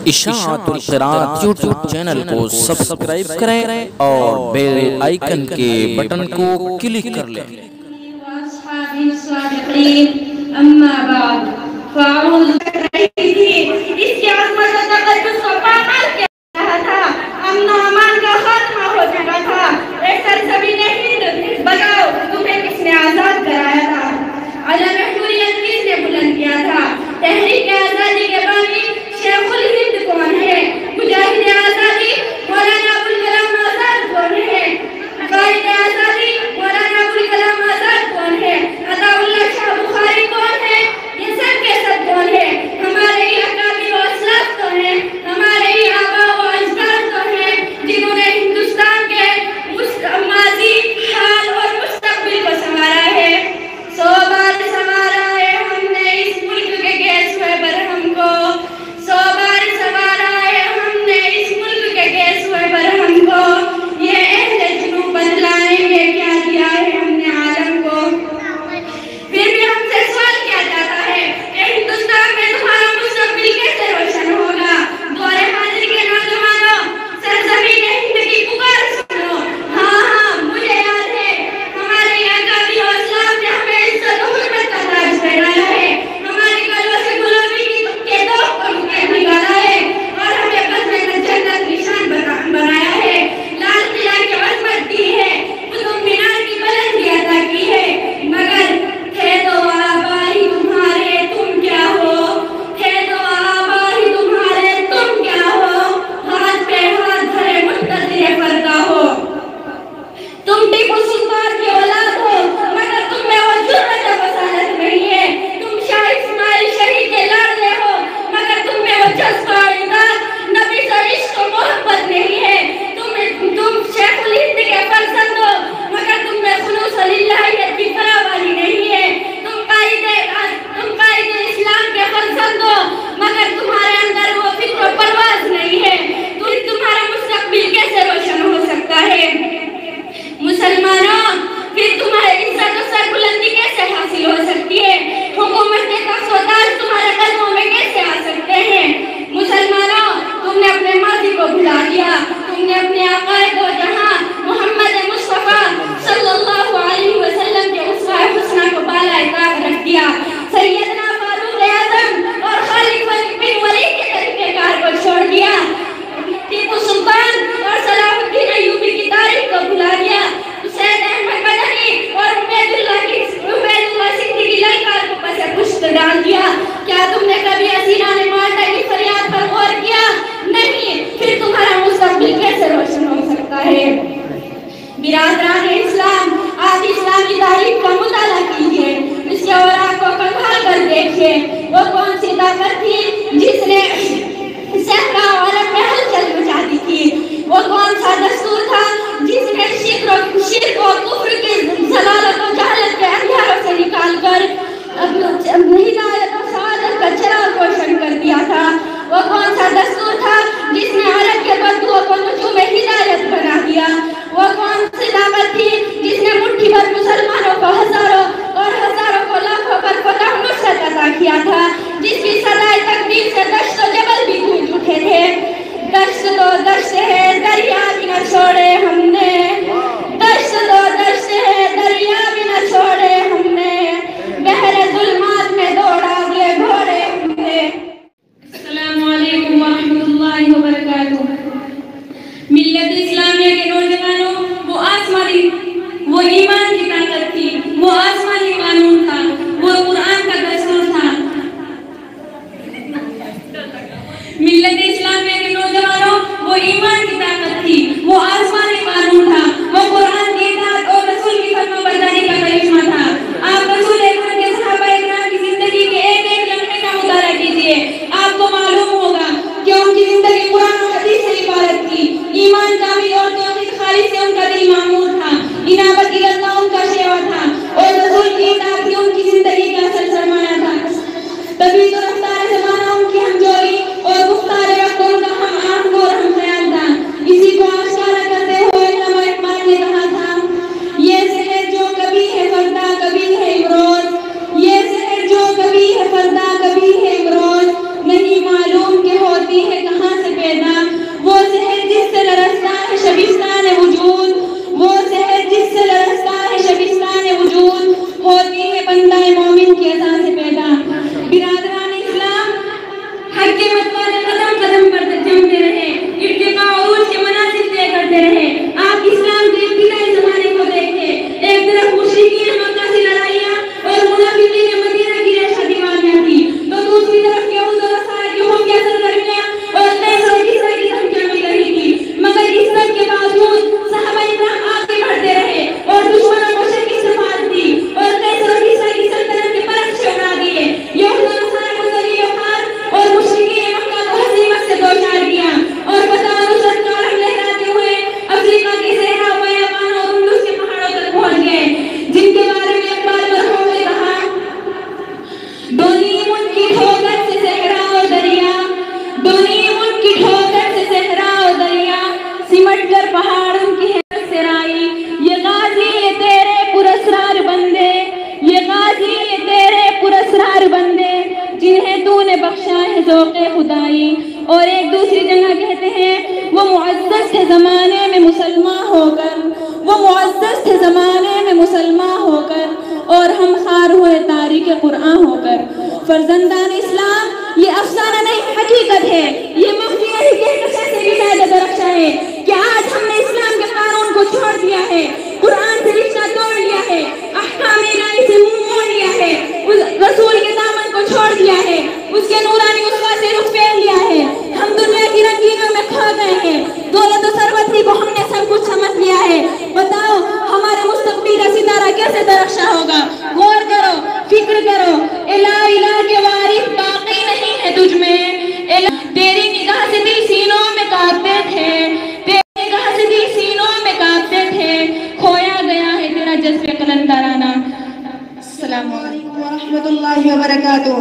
اشاعت القرآت YouTube channel کو subscribe کریں اور بیل آئیکن کے بٹن کو کلک کر لیں۔ اما بعد فاعوذ اس کی عظمت و تقدس کو پامال کیا رہا تھا، امن و امان کا خاتمہ ہو چکا تھا۔ اے سرزمین ہند بتاؤ تمہیں کس نے آزاد کرایا تھا؟ علم حریت کس نے بلند کیا تھا؟ تحریک آزادی کے بانی شیخ الہند کون ہے؟ مجاہد آزادی مولانا ابوالکلام آزاد کون ہے؟ قائد آزادی مولانا ابوالکلام آزاد کون ہے؟ عطا اللہ شاہ بخاری کون ہے؟ یہ سب کے سب کون ہے؟ ہمارے ہی اکابر و اسلاف تو ہیں، ہمارے ہی آبا و اجداد تو ہیں جنہوں نے ہندوستان کے ماضی، حال اور مستقبل کو سنوارا ہے۔ 100 بار سنوارا ہے ہم نے اس ملک کے گیس ہوئے برہم کو، 100 بار سنوارا ہے ہم نے اس ملک کے گیس ہوئے برہم کو۔ یہ اہل جنوب بدلائیں گے کیا دیا ہے ہم نے عالم کو؟ پھر بھی ہم سے سوال کیا جاتا ہے کہ ہندوستان میں تمہارا مستقبل کیسے روشن ہوگا؟ دور حاضر کے نوجوانوں، سرزمین ہند کی پکار سنو۔ ہاں مجھے یاد ہے ہمارے یہاں کا بھی اسلام نے ہمیں عزت و حرمت کا تاج پہنایا ہے، ہماری گلوں سے غلامی کے دوغ کو نکالا ہے اور ہمیں بزم جنت نشان بنایا ہے، لال قلعہ کی عظمت دی ہے، قطب مینار کی بلندی عطا کی ہے۔ مگر تھے تو آبا ہی تمہارے تم کیا ہو، تھے تو آبا ہی تمہارے تم کیا ہو، ہاتھ پہ ہاتھ دھرے منتظر فردا ہو۔ تم ٹیپو سلطان کی اولاد ہو مگر تم میں وہ جرأت و بصارت نہیں ہے، تم شاہ اسماعیل شہید کے لاڈلے ہو مگر تم میں وہ جذبہ و امداد، نبی سے عشق و محبت نہیں ہے، تم شیخ الہند کے فرزند ہو مگر تم میں خلوص و للہیت کی فراوانی نہیں ہے، تم قائد اسلام کے فرزند ہو مگر تمہارے اندر وہ فکر و پرواز نہیں ہے، تمہارا مستقبل کیسے روشن ہو سکتا ہے؟ مسلمانوں، پھر تمہاری عزت و سربلندی کیسے حاصل ہو سکتی ہے؟ حکومت کے تخت و تاج تمہارے قدموں میں کیسے آ سکتے ہیں؟ مسلمانوں، تم نے اپنے ماضی کو بھلا دیا، تم نے اپنے عقائد و جہاں محمد مصطفیٰ صلی اللہ علیہ وسلم کے اسوہ حسنہ کو بالائے طاق رکھ دیا، سیدنا فاروق اعظم اور خالد بن ولید کے طریقہ کار کو چھوڑ دیا، ٹیپو سلطان اور صلاح الدین ایوبی کی تاریخ کو بھلا دیا، سید احمد مدنی اور عبید اللہ صدیقی للکار کو پس پشت ڈال دیا۔ کیا تم نے کبھی اسیران مارٹا کی فریاد پر غور کیا؟ نہیں، پھر تمہارا مستقبل کیسے روشن ہو سکتا ہے؟ برادران اسلام، آپ اسلام کی تاریخ کا مطالعہ کیجئے، اس کے اوراق کو کھنگال کر دیکھئے، وہ کون سی طاقت تھی جس نے صحرا و عرب میں ہلچل مچا دی تھی؟ وہ کون سا دستور تھا جس نے شرک و کفر کی ضلالت و جہالت کے اندھیروں سے نکال کر ہدایت و سعادت کا چراغ روشن کر دیا تھا؟ وہ کون سا دستور تھا جس نے عرب کے بدوؤں کو نجوم ہدایت بنا دیا؟ وہ کون سی طاقت تھی جس نے مٹھی بھر مسلمانوں کو ہزاروں اور ہزاروں کو لاکھوں پر فتح نصرت عطا کیا تھا، جس کی صدائے تکبیر سے دشت و جبل بھی گونج اٹھے تھے؟ دشت تو دشت ہے دریا بھی نہ چھوڑے ہم نے، دشت تو دشت ہے دریا بھی نہ چھوڑے ہم نے، بحر ظلمات میں دوڑا دیے گھوڑے ہم نے۔ السلام علیکم ورحمۃ اللہ وبرکاتہ۔ ملت اسلامیہ کے نوجوانوں، وہ ایمان کی طاقت تھی، وہ آسمانی قانون تھا، وہ قرآن کا دستور تھا۔ ملت اسلامیہ کے نوجوانوں، وہ ایمان کی طاقت تھی، وہ آسمانی قانون تھا، وہ قرآن کی اطاعت اور رسول کی فرما برداری کا کرشمہ تھا۔ آپ رسول اکرم کے صحابہ اکرام کی زندگی کے ایک ایک لمحے کا مطالعہ کیجئے، آپ کو معلوم ہوگا کہ ان کی زندگی قرآن و حدیث سے عبارت تھی، ایمان کامل اور توحید خالص سے ان کا دل معمور تھا، انابت اللہ ان کا شیوا تھا اور رسول کی اطاعت ہی ان کی زندگی کا اصل سرمایہ تھا۔ تبھی تو رفتار زمانہ ان کی ہمجوری اور گفتار وقت ان کا ہم آہنگ اور ہم خیال تھا۔ اسی کو آشکارا کرتے ہوئے علامہ اقبال نے کہا تھا، یہ زہر جو کبھی ہے فردا کبھی ہے امروز، یہ زہر جو کبھی ہے فردا کبھی ہے امروز، نہیں معلوم کہ ہوتی ہے کہاں کہتے ہیں وہ معزز تھے زمانے میں مسلمان ہو کر، وہ معزز تھے زمانے میں مسلمان ہو کر، اور ہم خار ہوئے تاریخ قرآن ہو کر۔ فرزندان اسلام یہ افسانہ نہیں حقیقت ہے، یہ مفتی علی کے کشے سے بھی زیادہ درخشاں ہے کہ آج ہم نے اسلام کے قانون کو چھوڑ دیا ہے، قرآن سے رشتہ توڑ لیا ہے، احکام الہی سے منہ موڑ لیا ہے، رسول کے دامن کو چھوڑ دیا ہے، اس کے نورانی اسوہ سے رخ پھیر لیا ہے۔ ہم دنیا کی رنگینیوں میں کھو گئے ہیں، دولت و ثروت ہی کو ہم نے سب کچھ سمجھ لیا ہے۔ بتاؤ ہمارے مستقبل کا ستارہ کیسے درخشاں ہوگا؟ غور کرو، فکر کرو، الہ الہ کے وارث باقی نہیں ہے تجھ میں۔ تیری نگاہ سے دل سینوں میں کانپتے تھے، تیری نگاہ سے دل سینوں میں کانپتے تھے، کھویا گیا ہے تیرا جذبہ قلندرانہ۔ السلام علیکم ورحمۃ اللہ وبرکاتہ۔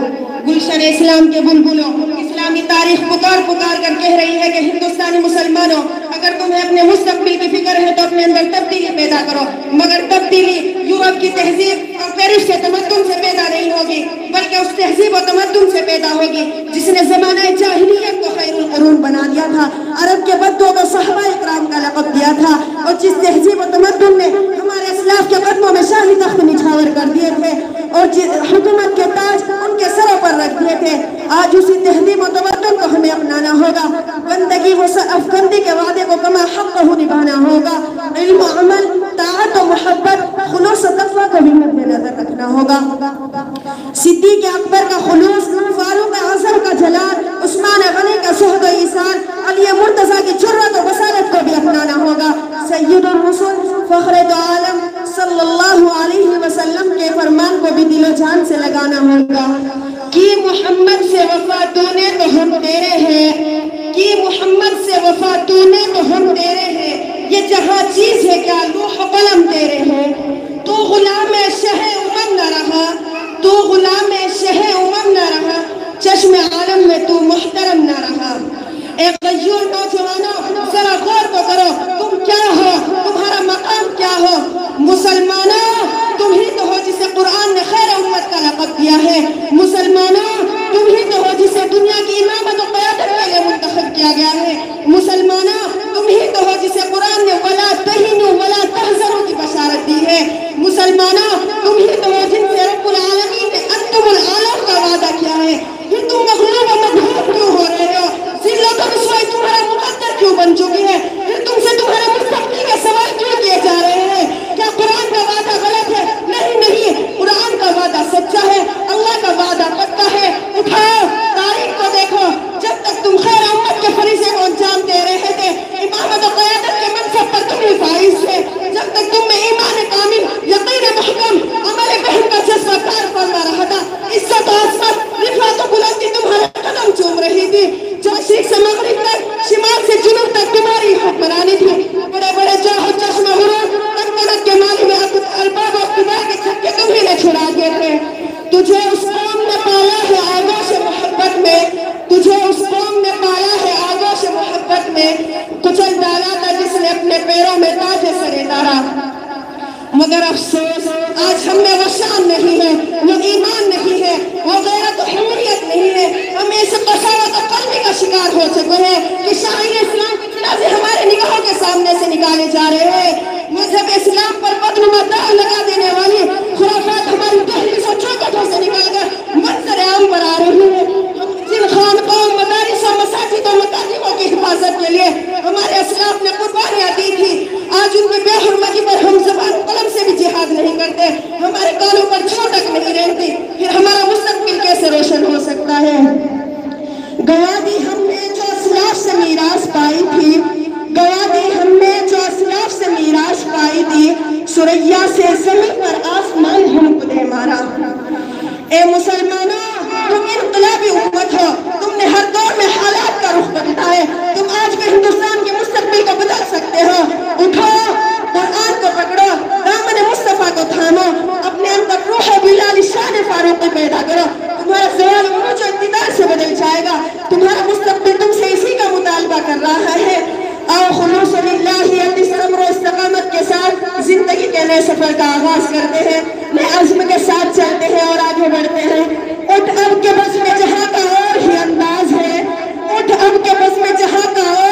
گلشن اسلام کے بلبلوں، اسلامی تاریخ پکار پکار کر کہہ رہی ہے کہ ہندوستانی مسلمانوں، اگر تمہیں اپنے مستقبل کی فکر ہے تو اپنے اندر تبدیلی پیدا کرو، مگر تبدیلی یورپ کی تہذیب اور پیرس کے تمدن سے پیدا نہیں ہوگی، بلکہ اس تہذیب و تمدن سے پیدا ہوگی جس نے زمانہ جاہلیت کو خیر القرون بنا دیا تھا، عرب کے بدو کو صحابہ اکرام کا لقب دیا تھا، اور جس تہذیب و تمدن نے ہمارے اسلاف کے قدموں میں شاہی تخت نچھاور کر دیے تھے اور حکومت کے تاج ان کے سروں پر رکھ دیے تھے، آج اسی تہذیب و تمدن کو ہمیں اپنانا ہوگا، بندگی و افکندی کے وعدے کو کما حق کو نبھانا ہوگا، علم و عمل، طاعت و محبت، خلوص و تقوی کو بھی مد نظر رکھنا ہوگا۔ صدیق اکبر کا خلوص، فاروق اعظم کا جلال، عثمان غنی کا زہد و ایثار، علی مرتضیٰ کی جرأت و بصارت کو بھی اپنانا ہوگا، سید الرسل فخر دو عالم صلی اللہ علیہ وسلم کے فرمان کو بھی دل و جان سے لگانا ہوگا۔ کی محمد سے وفا تو نے تو ہم تیرے ہیں، کی محمد سے وفا تو نے تو ہم تیرے ہیں، یہ جہاں چیز ہے کیا لوح و قلم تیرے ہیں، تو غلام شہ امم نہ رہا، تو غلام شہ امم نہ رہا، چشم عالم میں تو محترم نہ رہا۔ اے غیور نوجوانوں ذرا غور تو کرو، تم کیا ہو، تمہارا مقام کیا ہو؟ مسلمانوں تم ہی تو ہو جسے قرآن نے خیر امت کا لقب دیا ہے، مسلمانوں تم ہی تو ہو جسے دنیا کی امامت و قیادت کے لیے منتخب کیا گیا ہے، مسلمانوں تم ہی تو ہو جسے قرآن نے ولا تہنوا ولا تحزنوا کی بشارت دی ہے، مسلمانوں تم ہی تو ہو جن سے رب العالمین نے انتم العالم کا وعدہ کیا ہے، پھر تم مغلوب و مدھوب کیوں ہو رہے ہو؟ ذلت و رسوائی تمہارا مقدر کیوں بن چکی ہے؟ پھر تم سے تمہارے مستقبل کے سوال کیوں کیے جا رہے ہیں؟ کیا قرآن کا وعدہ غلط ہے؟ نہیں نہیں، قرآن کا وعدہ سچا ہے، اللہ کا وعدہ پکا ہے۔ اٹھاؤ تاریخ کو دیکھو، جب تک تم خیر امت کے فریضے کو انجام دے رہے تھے، امامت و قیادت کے منصب پر تم ہی فائز تھے، جب تک تم میں ایمان کامل، یقین محکم، عمل بہن کا جذبہ کار فرما رہا تھا، عزت و عظمت، رفعت و بلندی تمہارے قدم چوم رہی تھی، مشرق سے مغرب تک، شمال سے جنوب تک تمہاری حکمرانی تھی، بڑے بڑے جاہ و چشم غرور تنگنت کے مالی میں الباب و اقتدار کے چھکے تمہیں نے چھڑا دیے تھے۔ تجھے اس قوم نے پالا ہے آغوش محبت میں، تجھے اس قوم نے پالا ہے آغوش محبت میں، کچل ڈالا تھا جس نے اپنے پیروں میں تاج سر ڈالا، مگر افسوس آج ہم میں وہ شان نہیں ہے، وہ ایمان نہیں ہے، وہ غیرت و حمیت نہیں ہے، ہم اس قساوت و قلبی کا شکار ہو چکے ہیں کہ شاعر اسلام کی جنازے ہمارے نگاہوں کے سامنے سے نکالے جا رہے ہیں، مذہب اسلام پر بدنما داغ لگا دینے والی خرافات ہماری دہلیز و چوکھٹوں سے نکال کر منظر عام پر آ رہی ہے۔ جن خانقاہوں، مدارس و مساجد و مکاتبوں کی حفاظت کے لیے ہمارے اسلاف نے قربانیاں دی تھی، آج ان کی بے حرمتی پر ہم زبان قلم سے بھی جہاد نہیں کرتے، ہمارے کانوں پر چھوٹک نہیں رہتی، پھر ہمارا مستقبل کیسے روشن ہو سکتا ہے؟ گوا دی ہم نے جو اسلاف سے میراث پائی تھی، گوا دی ہم نے جو اسلاف سے میراث پائی تھی، سریا سے زمین پر آسمان ہم کو دے مارا۔ اے مسلمانوں تم انقلابی امت ہو، تم نے ہر دور میں حالات کا رخ بدلا ہے، تم آج بھی ہندوستان کے مستقبل کو بدل سکتے ہو، اٹھو قرآن کو پکڑو، دامن مصطفیٰ کو تھامو، اپنے اندر روح بلال شان فاروقی پیدا کرو، تمہارا زوال عروج و اقتدار سے بدل جائے گا، تمہارا مستقبل تم سے اسی کا مطالبہ کر رہا ہے۔ آؤ خلوص للہ اپنی صبر و استقامت کے ساتھ زندگی کے نئے سفر کا آغاز کرتے ہیں، نئے عزم کے ساتھ چلتے ہیں اور آگے بڑھتے ہیں۔ اٹھ اب کے بس میں جہاں کا اور ہی انداز ہے، اٹھ اب کے بس میں جہاں کا اور